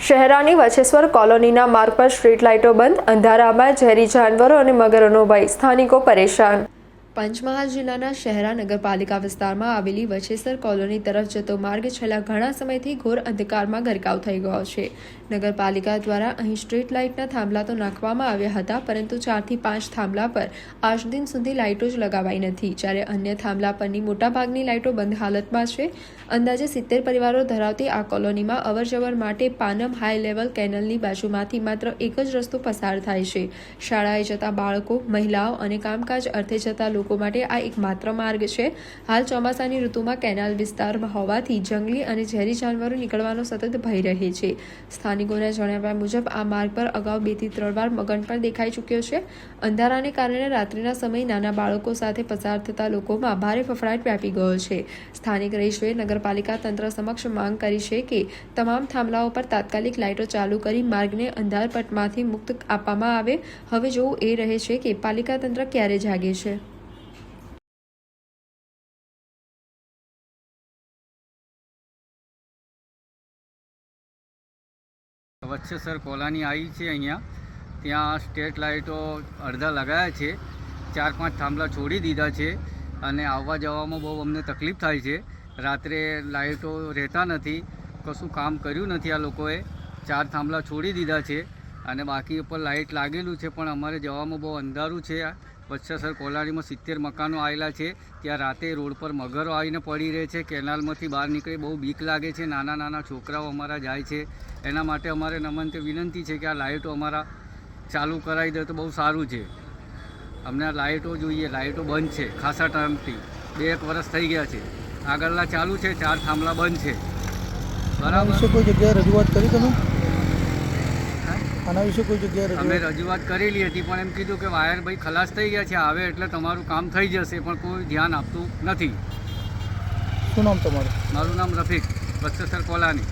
શહેરાની વછેશ્વર કોલોનીના માર્ગ પર સ્ટ્રીટ લાઇટો બંધ, અંધારામાં ઝેરી જાનવરો અને મગરનો ભય, સ્થાનિકો પરેશાન। પંચમહાલ જિલ્લાના શહેરા નગરપાલિકા વિસ્તારમાં આવેલી વછેસર કોલોની તરફ જતો માર્ગ છેલ્લા ઘણા સમયથી ઘોર અંધકારમાં ગરકાવ થઈ ગયો છે। નગરપાલિકા દ્વારા અહીં સ્ટ્રીટ લાઇટના થાંભલા તો નાખવામાં આવ્યા હતા, પરંતુ 4 થી 5 થાંભલા પર આજ દિન સુધી લાઇટો જ લગાવાઈ નથી, જ્યારે અન્ય થાંભલા પરની મોટાભાગની લાઇટો બંધ હાલતમાં છે। અંદાજે 70 પરિવારો ધરાવતી આ કોલોનીમાં અવરજવર માટે પાનમ હાઈ લેવલ કેનલની બાજુમાંથી માત્ર એક જ રસ્તો પસાર થાય છે। શાળાએ જતા બાળકો, મહિલાઓ અને કામકાજ અર્થે જતા લોકો માટે આ એકમાત્ર માર્ગ છે। હાલ ચોમાસાની ઋતુમાં કેનાલ વિસ્તારમાં હોવાથી જંગલી અને ઝેરી જાનવરો નીકળવાનો સતત ભય રહે છે। સ્થાનિકોના જણાવ્યા મુજબ આ માર્ગ પર અગાઉ 2 થી 3 વાર મગર પણ દેખાઈ ચૂક્યો છે। અંધારાને કારણે રાત્રિના સમયે નાના બાળકો સાથે પસાર થતા લોકોમાં ભારે ફફડાટ વ્યાપી ગયો છે। સ્થાનિક રહીશોએ નગરપાલિકા તંત્ર સમક્ષ માંગ કરી છે કે તમામ થાંભલાઓ પર તાત્કાલિક લાઇટો ચાલુ કરી માર્ગને અંધારપટમાંથી મુક્ત આપવામાં આવે। હવે જોવું એ રહે છે કે પાલિકા તંત્ર ક્યારે જાગે છે। વચ્છેસર કોલોની આવી છે। અહીંયા ત્યાં સ્ટ્રીટ લાઇટો અડધા લગાવ્યા છે, 4-5 થાંભલા છોડી દીધા છે અને આવવા જવામાં બહુ અમને તકલીફ થાય છે। રાત્રે લાઇટો રહેતા નથી, કશું કામ કર્યું નથી આ લોકોએ, 4 થાંભલા છોડી દીધા છે અને બાકી ઉપર લાઇટ લાગેલું છે, પણ અમારે જવામાં બહુ અંધારું છે। વચ્છેસર કોલોનીમાં 70 મકાનો આવેલા છે, ત્યાં રાતે રોડ પર મગરો આવીને પડી રહે છે। કેનાલમાંથી બહાર નીકળી બહુ બીક લાગે છે, નાના નાના છોકરાઓ અમારા જાય છે। એના માટે અમારે નમ્ર વિનંતી છે કે આ લાઇટો અમારા ચાલુ કરાવી દે તો બહુ સારું છે। અમને આ લાઇટો જોઈએ, લાઇટો બંધ છે ખાસા ટાઈમથી, 2-1 વર્ષ થઈ ગયા છે। આગળના ચાલુ છે, 4 થાંભલા બંધ છે, બરાબર। કોઈ જગ્યાએ રજૂઆત કરી તમે? આના વિશે કોઈ જગ્યાએ અમે રજૂઆત કરેલી હતી, પણ એમ કીધું કે વાયર ભાઈ ખલાસ થઈ ગયા છે, આવે એટલે તમારું કામ થઈ જશે, પણ કોઈ ધ્યાન આપતું નથી। શું નામ તમારું? મારું નામ રફીક, વચ્છેસર કોલોની।